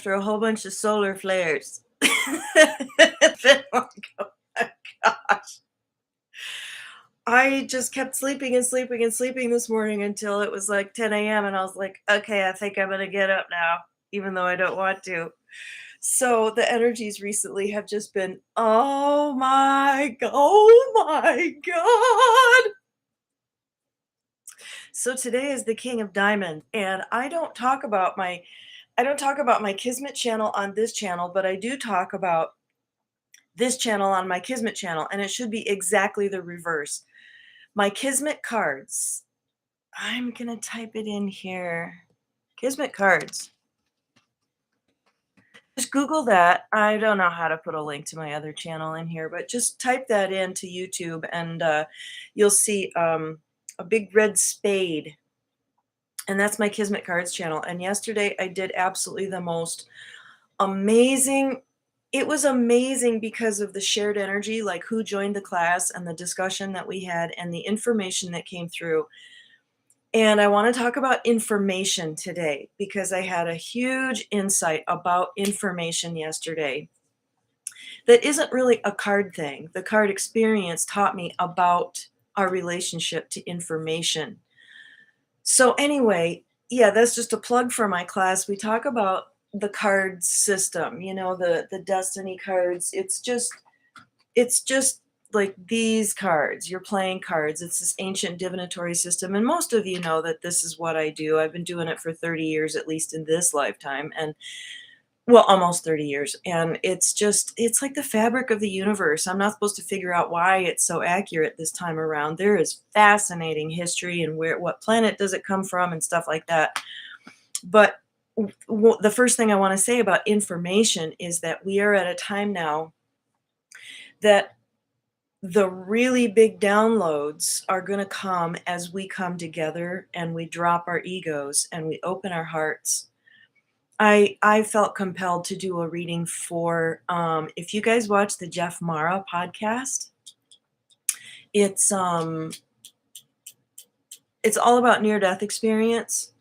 after a whole bunch of solar flares. Then I'm oh my gosh. I just kept sleeping and sleeping and sleeping this morning until it was like 10 a.m. And I was like, okay, I think I'm going to get up now, even though I don't want to. So the energies recently have just been, oh my God. So today is the King of Diamond, and I don't talk about my Kismet channel on this channel, but I do talk about this channel on my Kismet channel, and it should be exactly the reverse. My Kismet cards. I'm gonna type it in here. Kismet cards. Just Google that. I don't know how to put a link to my other channel in here, but just type that into YouTube and you'll see a big red spade. And that's my Kismet Cards channel. And yesterday I did absolutely the most amazing. It was amazing because of the shared energy, like who joined the class and the discussion that we had and the information that came through. And I want to talk about information today because I had a huge insight about information yesterday that isn't really a card thing. The card experience taught me about our relationship to information. So, anyway, yeah, that's just a plug for my class. We talk about the card system, the destiny cards. It's just like these cards, you're playing cards. It's this ancient divinatory system. And most of you know that this is what I do. I've been doing it for 30 years, at least in this lifetime. And well, almost 30 years. And it's like the fabric of the universe. I'm not supposed to figure out why it's so accurate this time around. There is fascinating history and what planet does it come from and stuff like that. But the first thing I want to say about information is that we are at a time now that the really big downloads are going to come as we come together and we drop our egos and we open our hearts. I felt compelled to do a reading for if you guys watch the Jeff Mara podcast, it's all about near death experience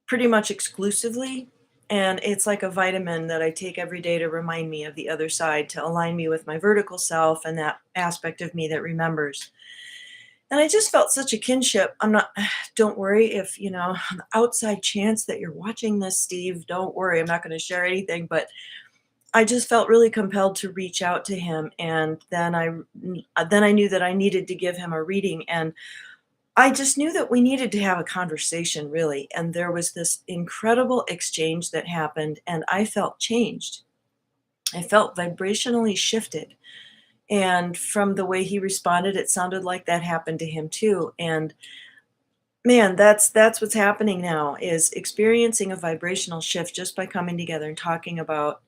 pretty much exclusively. And it's like a vitamin that I take every day to remind me of the other side, to align me with my vertical self and that aspect of me that remembers. And I just felt such a kinship. Don't worry if, on the outside chance that you're watching this, Steve, don't worry. I'm not going to share anything, but I just felt really compelled to reach out to him. And then I knew that I needed to give him a reading. And I just knew that we needed to have a conversation, really. And there was this incredible exchange that happened, and I felt changed. I felt vibrationally shifted. And from the way he responded, it sounded like that happened to him too. And man, that's what's happening now, is experiencing a vibrational shift just by coming together and talking about,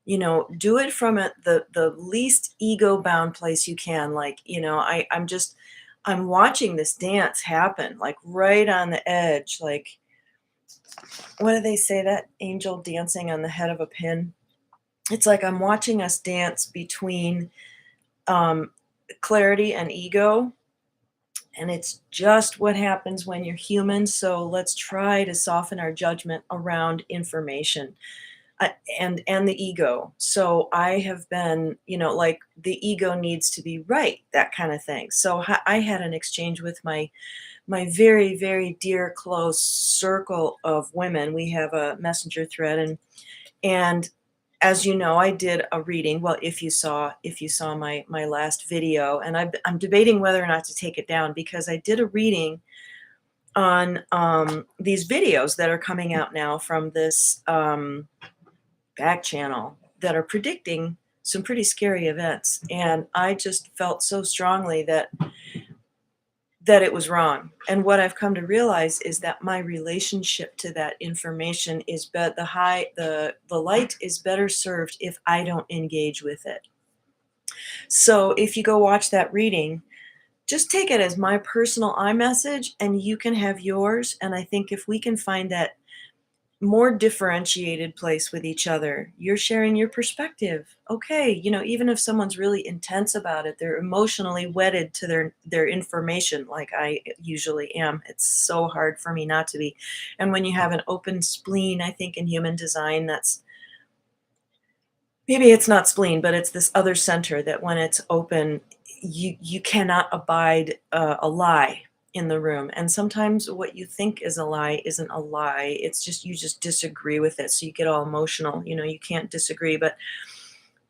do it from the least ego bound place you can. Like, I'm watching this dance happen, like right on the edge. Like, what do they say? That angel dancing on the head of a pin. It's like I'm watching us dance between clarity and ego. And it's just what happens when you're human. So let's try to soften our judgment around information and the ego. So I have been, like the ego needs to be right, that kind of thing. So I had an exchange with my very, very dear, close circle of women. We have a messenger thread, and as you know, I did a reading. Well, if you saw my last video, and I'm debating whether or not to take it down, because I did a reading on these videos that are coming out now from this back channel that are predicting some pretty scary events, and I just felt so strongly that it was wrong. And what I've come to realize is that my relationship to that information is the light is better served if I don't engage with it. So if you go watch that reading, just take it as my personal iMessage and you can have yours. And I think if we can find that more differentiated place with each other. You're sharing your perspective. Okay, even if someone's really intense about it, they're emotionally wedded to their information like I usually am. It's so hard for me not to be. And when you have an open spleen, I think in human design that's maybe it's not spleen, but it's this other center that when it's open, you cannot abide a lie in the room. And sometimes what you think is a lie isn't a lie. It's just you just disagree with it, so you get all emotional. You can't disagree, but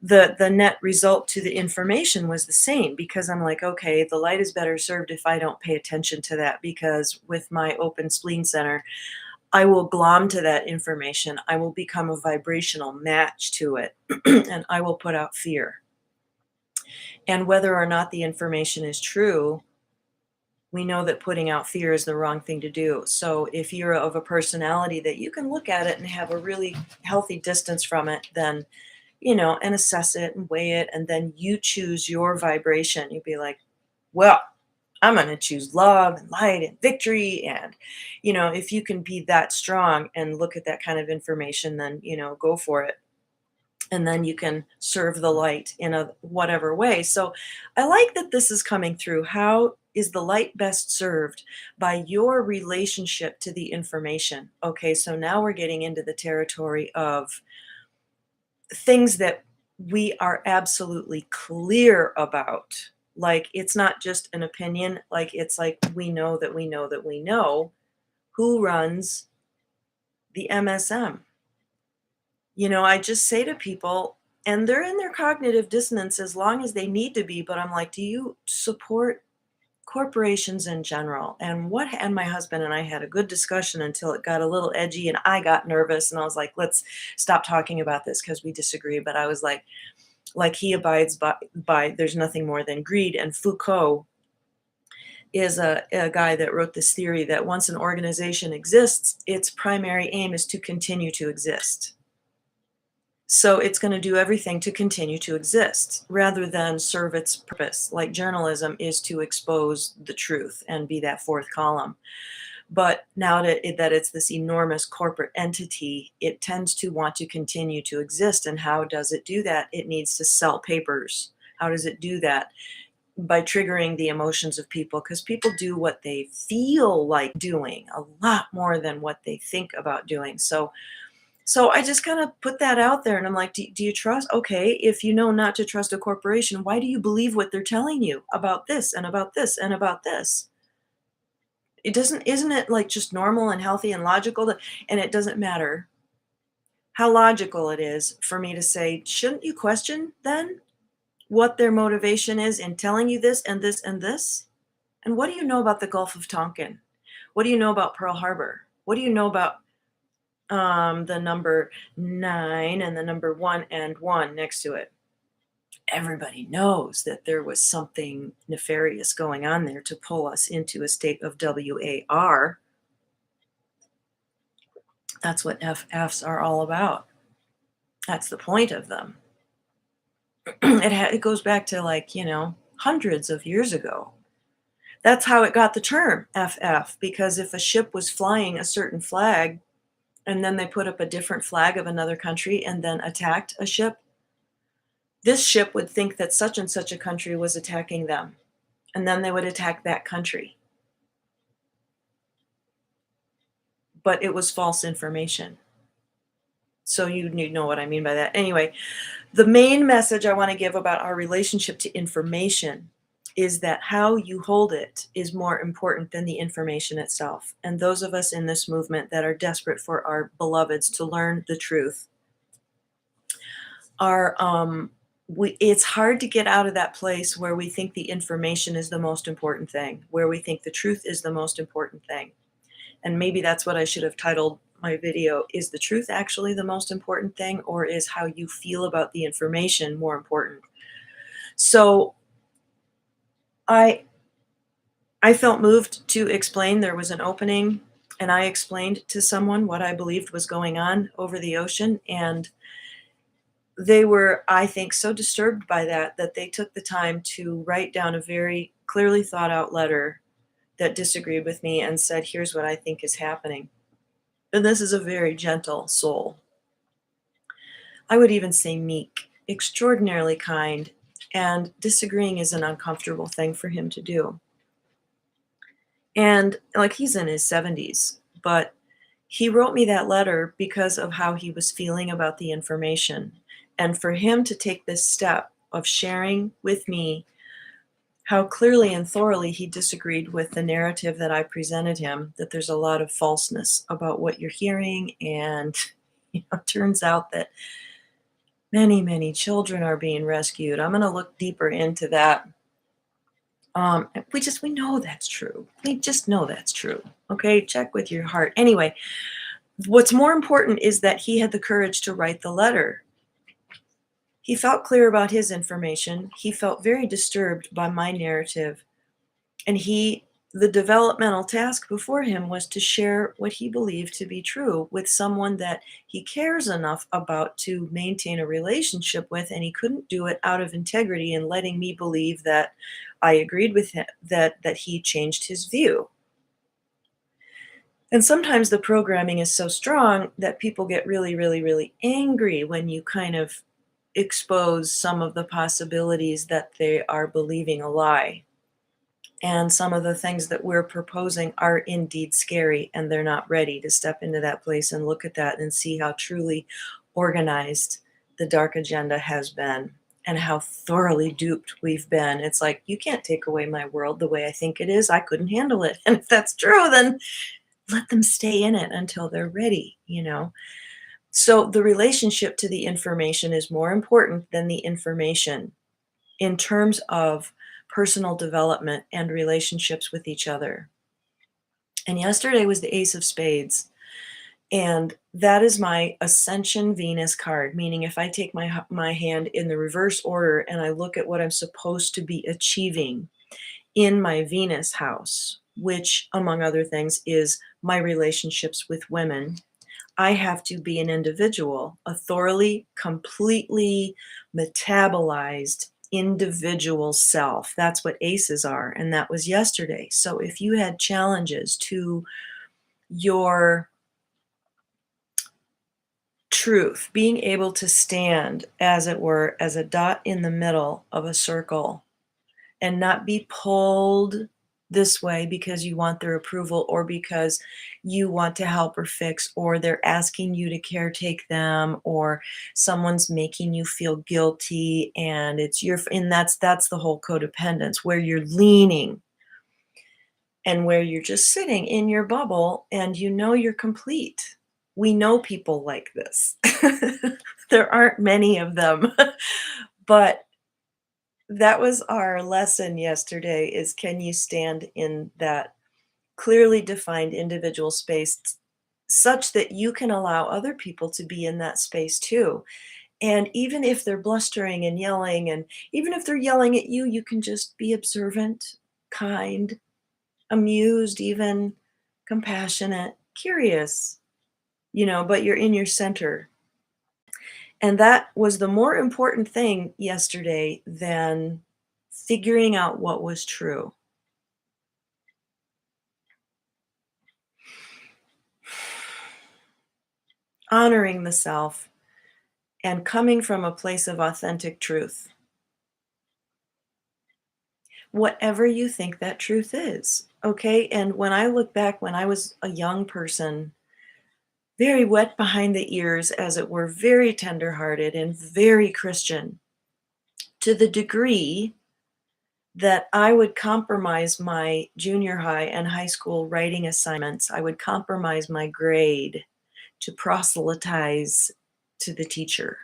the net result to the information was the same because I'm like, okay, the light is better served if I don't pay attention to that because with my open spleen center, I will glom to that information. I will become a vibrational match to it, and I will put out fear. And whether or not the information is true, we know that putting out fear is the wrong thing to do. So if you're of a personality that you can look at it and have a really healthy distance from it, then, and assess it and weigh it, and then you choose your vibration. You'd be like, well, I'm going to choose love and light and victory. And, if you can be that strong and look at that kind of information, then, go for it. And then you can serve the light in a whatever way. So I like that this is coming through. How is the light best served by your relationship to the information? Okay, so now we're getting into the territory of things that we are absolutely clear about. Like it's not just an opinion, like it's like we know that we know that we know who runs the MSM. I just say to people, and they're in their cognitive dissonance as long as they need to be, but I'm like, do you support corporations in general? And my husband and I had a good discussion until it got a little edgy and I got nervous and I was like, let's stop talking about this because we disagree. But I was like he abides by there's nothing more than greed. And Foucault is a guy that wrote this theory that once an organization exists, its primary aim is to continue to exist. So it's going to do everything to continue to exist rather than serve its purpose. Like journalism is to expose the truth and be that fourth column. But now that it's this enormous corporate entity, it tends to want to continue to exist. And how does it do that? It needs to sell papers. How does it do that? By triggering the emotions of people, because people do what they feel like doing a lot more than what they think about doing. So I just kind of put that out there and I'm like, do you trust? Okay, if you know not to trust a corporation, why do you believe what they're telling you about this and about this and about this? Isn't it like just normal and healthy and logical and it doesn't matter how logical it is for me to say, shouldn't you question then what their motivation is in telling you this and this and this? And what do you know about the Gulf of Tonkin? What do you know about Pearl Harbor? What do you know about the number 9 and the number 1 and 1 next to it? Everybody knows that there was something nefarious going on there to pull us into a state of WAR. That's what FFs are all about. That's the point of them. It goes back to hundreds of years ago. That's how it got the term FF, because if a ship was flying a certain flag and then they put up a different flag of another country and then attacked a ship, this ship would think that such and such a country was attacking them, and then they would attack that country. But it was false information. So you know what I mean by that. Anyway, the main message I want to give about our relationship to information is that how you hold it is more important than the information itself. And those of us in this movement that are desperate for our beloveds to learn the truth are it's hard to get out of that place where we think the information is the most important thing, where we think the truth is the most important thing. And maybe that's what I should have titled my video. Is the truth actually the most important thing, or is how you feel about the information more important? So I felt moved to explain. There was an opening and I explained to someone what I believed was going on over the ocean, and they were, I think, so disturbed by that they took the time to write down a very clearly thought out letter that disagreed with me and said, here's what I think is happening. And this is a very gentle soul. I would even say meek, extraordinarily kind, and disagreeing is an uncomfortable thing for him to do. And like he's in his 70s, but he wrote me that letter because of how he was feeling about the information. And for him to take this step of sharing with me how clearly and thoroughly he disagreed with the narrative that I presented him, that there's a lot of falseness about what you're hearing. And it turns out that many, many children are being rescued. I'm going to look deeper into that. We know that's true. We just know that's true. Okay, check with your heart. Anyway, what's more important is that he had the courage to write the letter. He felt clear about his information. He felt very disturbed by my narrative. And the developmental task before him was to share what he believed to be true with someone that he cares enough about to maintain a relationship with. And he couldn't do it out of integrity and letting me believe that I agreed with him, that he changed his view. And sometimes the programming is so strong that people get really, really, really angry when you kind of expose some of the possibilities that they are believing a lie. And some of the things that we're proposing are indeed scary, and they're not ready to step into that place and look at that and see how truly organized the dark agenda has been and how thoroughly duped we've been. It's like, you can't take away my world the way I think it is. I couldn't handle it. And if that's true, then let them stay in it until they're ready. So the relationship to the information is more important than the information in terms of personal development and relationships with each other. And yesterday was the Ace of Spades. And that is my Ascension Venus card, meaning if I take my hand in the reverse order and I look at what I'm supposed to be achieving in my Venus house, which, among other things, is my relationships with women, I have to be an individual, a thoroughly, completely metabolized individual self. That's what aces are. And that was yesterday. So if you had challenges to your truth, being able to stand, as it were, as a dot in the middle of a circle and not be pulled this way because you want their approval or because you want to help or fix, or they're asking you to caretake them, or someone's making you feel guilty, and that's the whole codependence, where you're leaning and where you're just sitting in your bubble and you're complete. We know people like this. There aren't many of them. But that was our lesson yesterday, is can you stand in that clearly defined individual space such that you can allow other people to be in that space too. And even if they're blustering and yelling, and even if they're yelling at you, you can just be observant, kind, amused, even compassionate, curious, but you're in your center. And that was the more important thing yesterday than figuring out what was true. Honoring the self and coming from a place of authentic truth. Whatever you think that truth is, okay? And when I look back, when I was a young person, very wet behind the ears, as it were, very tenderhearted and very Christian, to the degree that I would compromise my junior high and high school writing assignments. I would compromise my grade to proselytize to the teacher.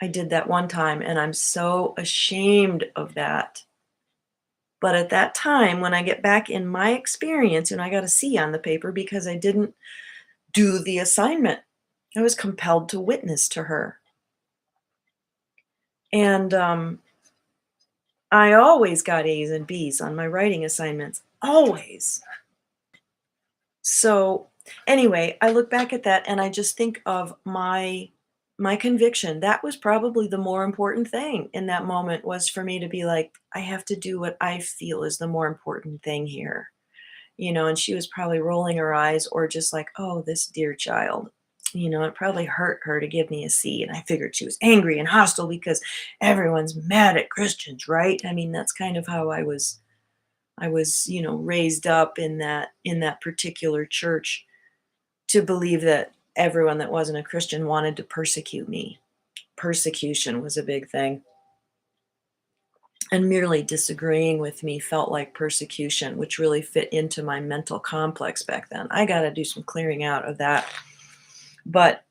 I did that one time, and I'm so ashamed of that. But at that time, when I get back in my experience, and I got a C on the paper because I didn't do the assignment, I was compelled to witness to her. And I always got A's and B's on my writing assignments, always. So anyway, I look back at that and I just think of my conviction. That was probably the more important thing in that moment, was for me to be like, I have to do what I feel is the more important thing here. and she was probably rolling her eyes or just like, oh, this dear child. It probably hurt her to give me a C. And I figured she was angry and hostile because everyone's mad at Christians, right? I mean, that's kind of how I was, raised up in that particular church to believe that everyone that wasn't a Christian wanted to persecute me. Persecution was a big thing. And merely disagreeing with me felt like persecution, which really fit into my mental complex back then. I got to do some clearing out of that. But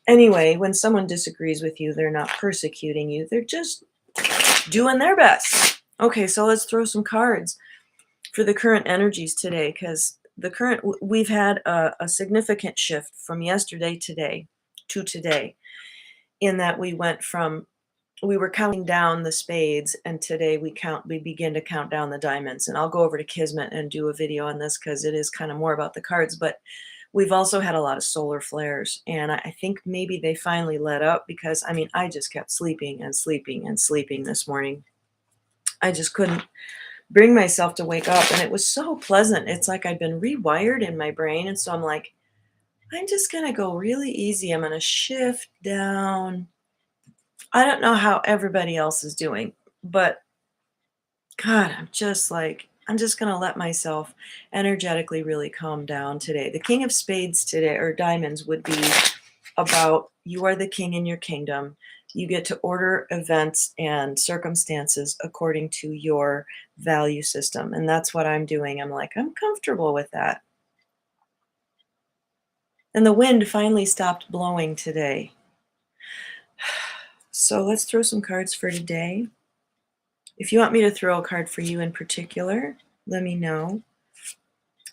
anyway, when someone disagrees with you, they're not persecuting you, they're just doing their best. Okay, so let's throw some cards for the current energies today, because we've had a significant shift from yesterday to today, in that we were counting down the spades, and today we begin to count down the diamonds. And I'll go over to Kismet and do a video on this because it is kind of more about the cards. But we've also had a lot of solar flares, and I think maybe they finally let up, because I mean, I just kept sleeping and sleeping and sleeping this morning. I just couldn't bring myself to wake up, and it was so pleasant. It's like I'd been rewired in my brain, and so I'm like, I'm just going to go really easy. I'm going to shift down. I don't know how everybody else is doing, but God, I'm just going to let myself energetically really calm down today. The King of Spades today, or diamonds, would be about you are the king in your kingdom. You get to order events and circumstances according to your value system. And that's what I'm doing. I'm like, I'm comfortable with that. And the wind finally stopped blowing today. So let's throw some cards for today. If you want me to throw a card for you in particular, let me know.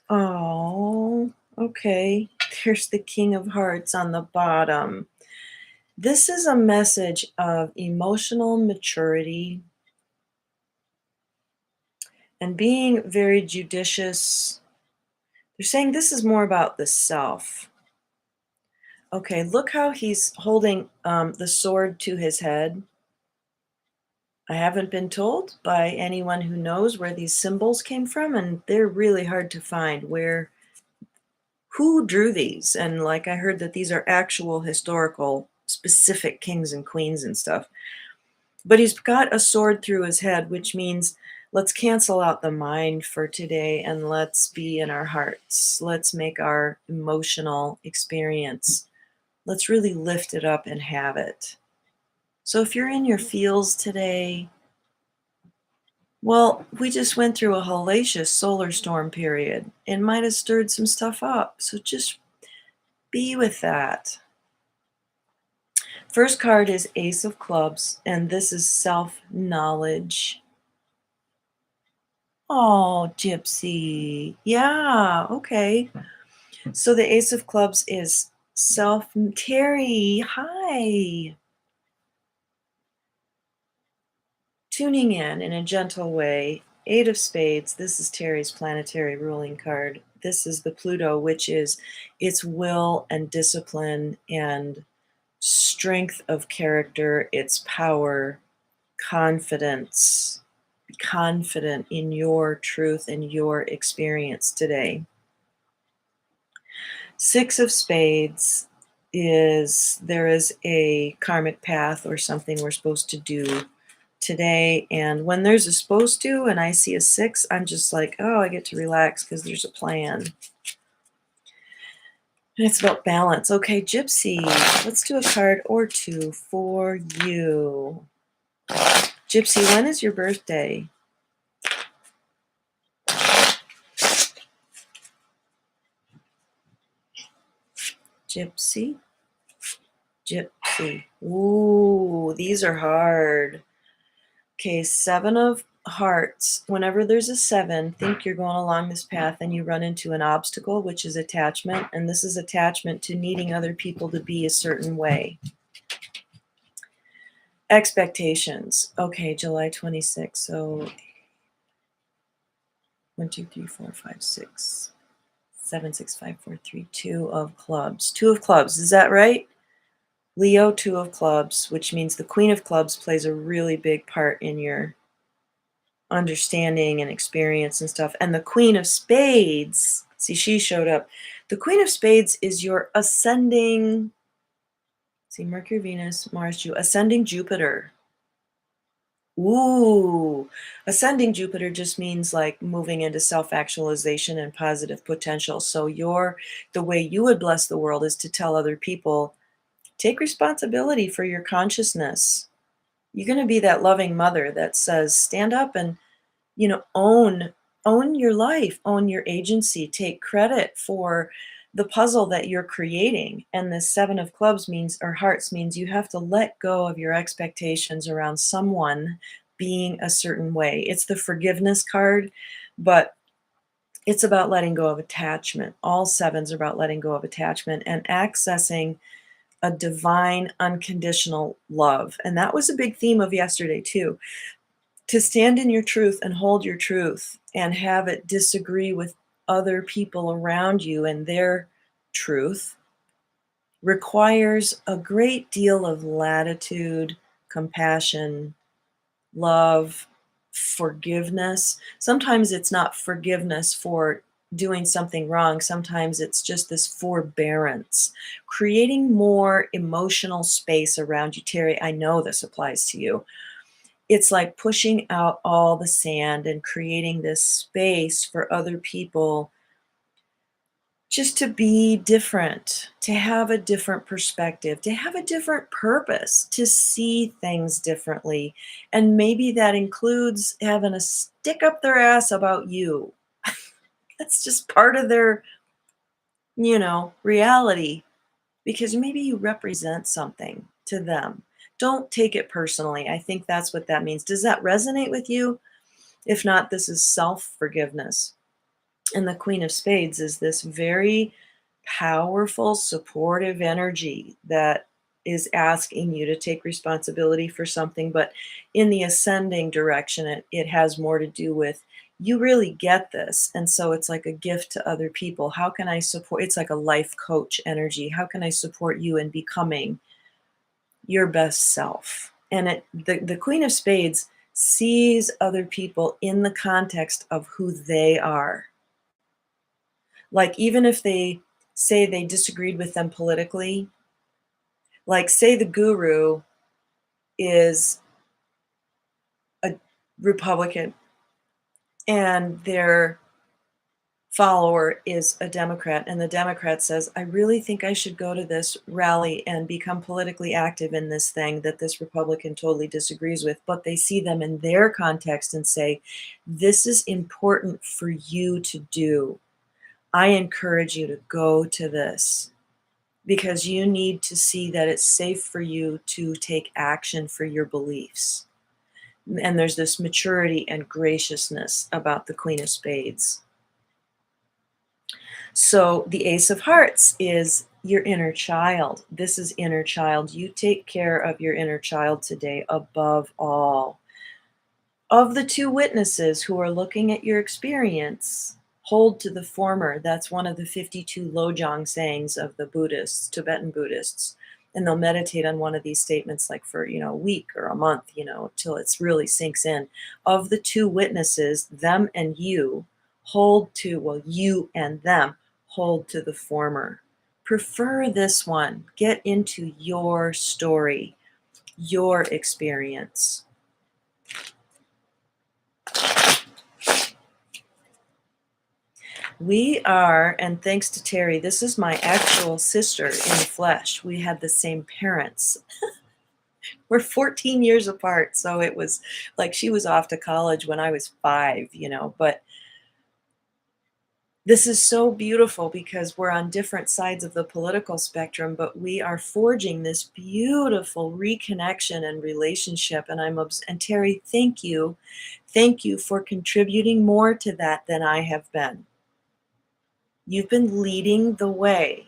Oh, okay. There's the King of Hearts on the bottom. This is a message of emotional maturity and being very judicious. They're saying this is more about the self. Okay, look how he's holding the sword to his head. I haven't been told by anyone who knows where these symbols came from, and they're really hard to find who drew these. And like, I heard that these are actual historical specific kings and queens and stuff. But he's got a sword through his head, which means let's cancel out the mind for today and let's be in our hearts. Let's make our emotional experience. Let's really lift it up and have it. So if you're in your feels today, well, we just went through a hellacious solar storm period and might have stirred some stuff up. So just be with that. First card is Ace of Clubs, and this is self-knowledge. Oh, Gypsy. Yeah, okay. So the Ace of Clubs is Terry, hi. Tuning in a gentle way. Eight of Spades, this is Terry's planetary ruling card. This is the Pluto, which is its will and discipline and strength of character, its power, confidence. Be confident in your truth and your experience today. Six of Spades there is a karmic path or something we're supposed to do today. And when there's a supposed to and I see a six, I'm just like, oh, I get to relax because there's a plan. And it's about balance. Okay, Gypsy, let's do a card or two for you. Gypsy, when is your birthday? Gypsy. Ooh, these are hard. Okay, Seven of Hearts. Whenever there's a seven, think you're going along this path and you run into an obstacle, which is attachment. And this is attachment to needing other people to be a certain way. Expectations. Okay, July 26th. So 1, 2, 3, 4, 5, 6, 7, 6, 5, 4, 3, 2 of clubs. Two of clubs. Is that right? Leo, two of clubs, which means the Queen of Clubs plays a really big part in your understanding and experience and stuff. And the Queen of Spades, see, she showed up. The Queen of Spades is your ascending, see, Mercury, Venus, Mars, ascending Jupiter. Ooh, ascending Jupiter just means like moving into self-actualization and positive potential. So the way you would bless the world is to tell other people, take responsibility for your consciousness. You're going to be that loving mother that says, stand up and, own your life, own your agency, take credit for the puzzle that you're creating. And the 7 of Clubs means, or Hearts means, you have to let go of your expectations around someone being a certain way. It's the forgiveness card, but it's about letting go of attachment. All sevens are about letting go of attachment and accessing a divine unconditional love. And that was a big theme of yesterday too. To stand in your truth and hold your truth and have it disagree with other people around you and their truth requires a great deal of latitude, compassion, love, forgiveness. Sometimes it's not forgiveness for doing something wrong. Sometimes it's just this forbearance, creating more emotional space around you. Terry, I know this applies to you. It's like pushing out all the sand and creating this space for other people just to be different, to have a different perspective, to have a different purpose, to see things differently. And maybe that includes having a stick up their ass about you. That's just part of their, reality, because maybe you represent something to them. Don't take it personally. I think that's what that means. Does that resonate with you? If not, this is self-forgiveness. And the Queen of Spades is this very powerful, supportive energy that is asking you to take responsibility for something. But in the ascending direction, it has more to do with, you really get this. And so it's like a gift to other people. How can I support? It's like a life coach energy. How can I support you in becoming your best self? And the Queen of Spades sees other people in the context of who they are. Like, even if they say they disagreed with them politically, like, say the guru is a Republican and their follower is a Democrat, and the Democrat says, I really think I should go to this rally and become politically active in this thing that this Republican totally disagrees with. But they see them in their context and say, this is important for you to do. I encourage you to go to this, because you need to see that it's safe for you to take action for your beliefs. And there's this maturity and graciousness about the Queen of Spades. So the Ace of Hearts is your inner child. This is inner child. You take care of your inner child today above all. Of the 2 witnesses who are looking at your experience, hold to the former. That's one of the 52 Lojong sayings of the Buddhists, Tibetan Buddhists. And they'll meditate on one of these statements like for, a week or a month, till it's really sinks in. Of the 2 witnesses, them and you, you and them, hold to the former. Prefer this one. Get into your story, your experience. We are, and thanks to Terry, this is my actual sister in the flesh. We had the same parents. We're 14 years apart, so it was like she was off to college when I was 5, but this is so beautiful because we're on different sides of the political spectrum, but we are forging this beautiful reconnection and relationship. And and Terry, thank you. Thank you for contributing more to that than I have been. You've been leading the way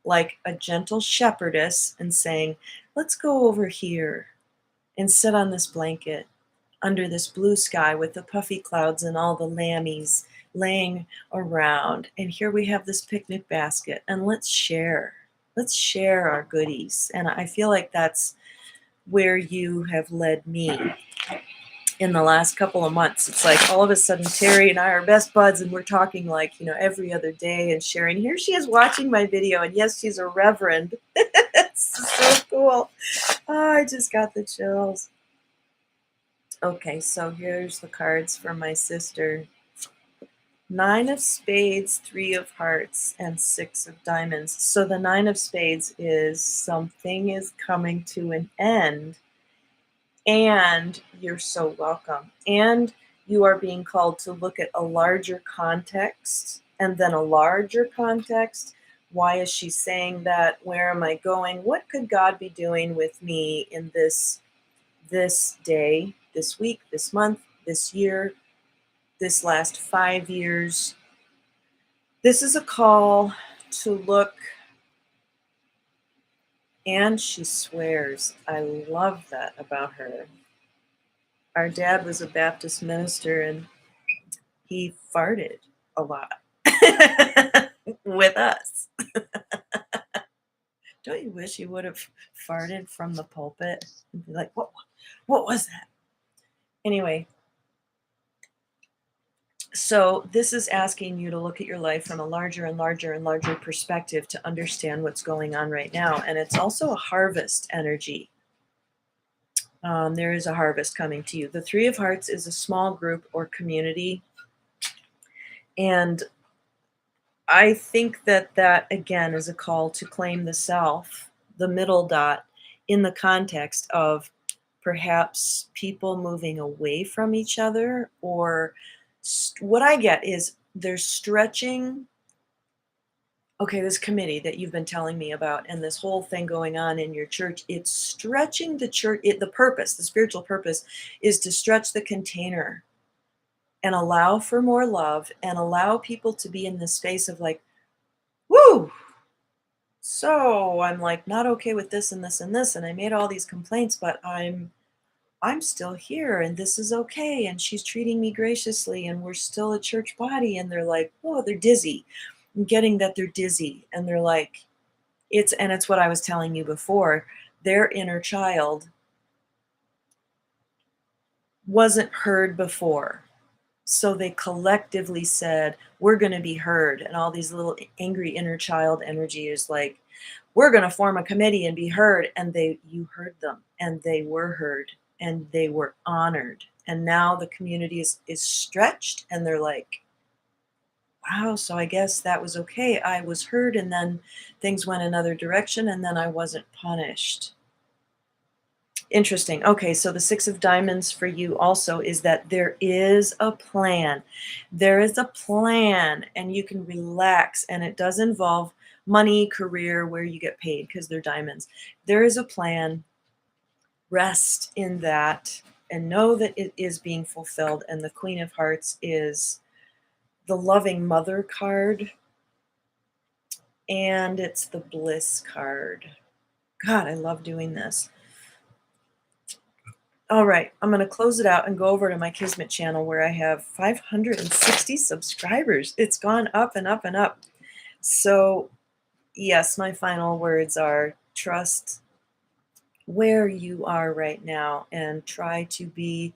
like a gentle shepherdess and saying, let's go over here and sit on this blanket under this blue sky with the puffy clouds and all the lammies laying around. And here we have this picnic basket, and let's share. Let's share our goodies. And I feel like that's where you have led me. in the last couple of months. It's like all of a sudden Terry and I are best buds, and we're talking like, every other day and sharing. Here she is watching my video, and yes, she's a reverend. It's so cool. Oh, I just got the chills. Okay, so here's the cards for my sister. 9 of spades, 3 of hearts, and 6 of diamonds. So the 9 of spades is something is coming to an end, and you're so welcome. And you are being called to look at a larger context and then a larger context. Why is she saying that? Where am I going? What could God be doing with me in this day, this week, this month, this year, this last 5 years? This is a call to look, and she swears. I love that about her. Our dad was a Baptist minister, and he farted a lot with us. Don't you wish you would have farted from the pulpit and be like, what was that? Anyway, so this is asking you to look at your life from a larger and larger and larger perspective to understand what's going on right now. And it's also a harvest energy. There is a harvest coming to you. The 3 of Hearts is a small group or community. And I think that again is a call to claim the self, the middle dot, in the context of perhaps people moving away from each other, or what I get is they're stretching. Okay, this committee that you've been telling me about and this whole thing going on in your church, it's stretching the church. The purpose, the spiritual purpose, is to stretch the container and allow for more love and allow people to be in this space of like, woo, so I'm like not okay with this and this and this, and I made all these complaints, but I'm still here, and this is okay, and she's treating me graciously, and we're still a church body. And they're like, oh, they're dizzy. I'm getting that they're dizzy, and they're like, it's what I was telling you before. Their inner child wasn't heard before. So they collectively said, we're going to be heard. And all these little angry inner child energy is like, we're going to form a committee and be heard. And you heard them, and they were heard, and they were honored. And now the community is stretched, and they're like, wow, so I guess that was okay. I was heard, and then things went another direction, and then I wasn't punished. Interesting. Okay, so the 6 of diamonds for you also is that there is a plan. There is a plan, and you can relax, and it does involve money, career, where you get paid, because they're diamonds. There is a plan. Rest in that and know that it is being fulfilled. And the Queen of Hearts is the loving mother card, and it's the bliss card. God, I love doing this. All right, I'm going to close it out and go over to my Kismet channel, where I have 560 subscribers. It's gone up and up and up. So, yes, my final words are trust where you are right now and try to be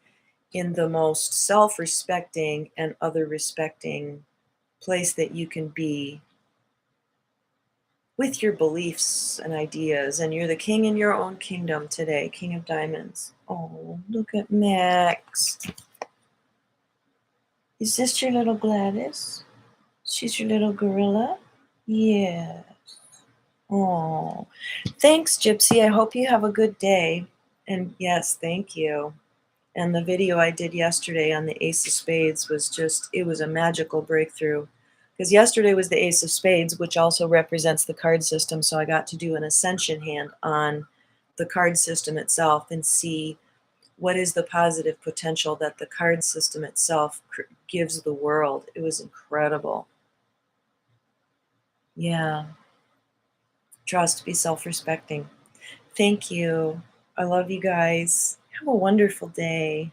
in the most self-respecting and other-respecting place that you can be with your beliefs and ideas. And you're the king in your own kingdom today, King of Diamonds. Oh, look at Max. Is this your little Gladys? She's your little gorilla? Yes. Oh, thanks, Gypsy. I hope you have a good day. And yes, thank you. And the video I did yesterday on the Ace of Spades was it was a magical breakthrough. Because yesterday was the Ace of Spades, which also represents the card system. So I got to do an ascension hand on the card system itself and see what is the positive potential that the card system itself gives the world. It was incredible. Yeah. Trust, be self-respecting. Thank you. I love you guys. Have a wonderful day.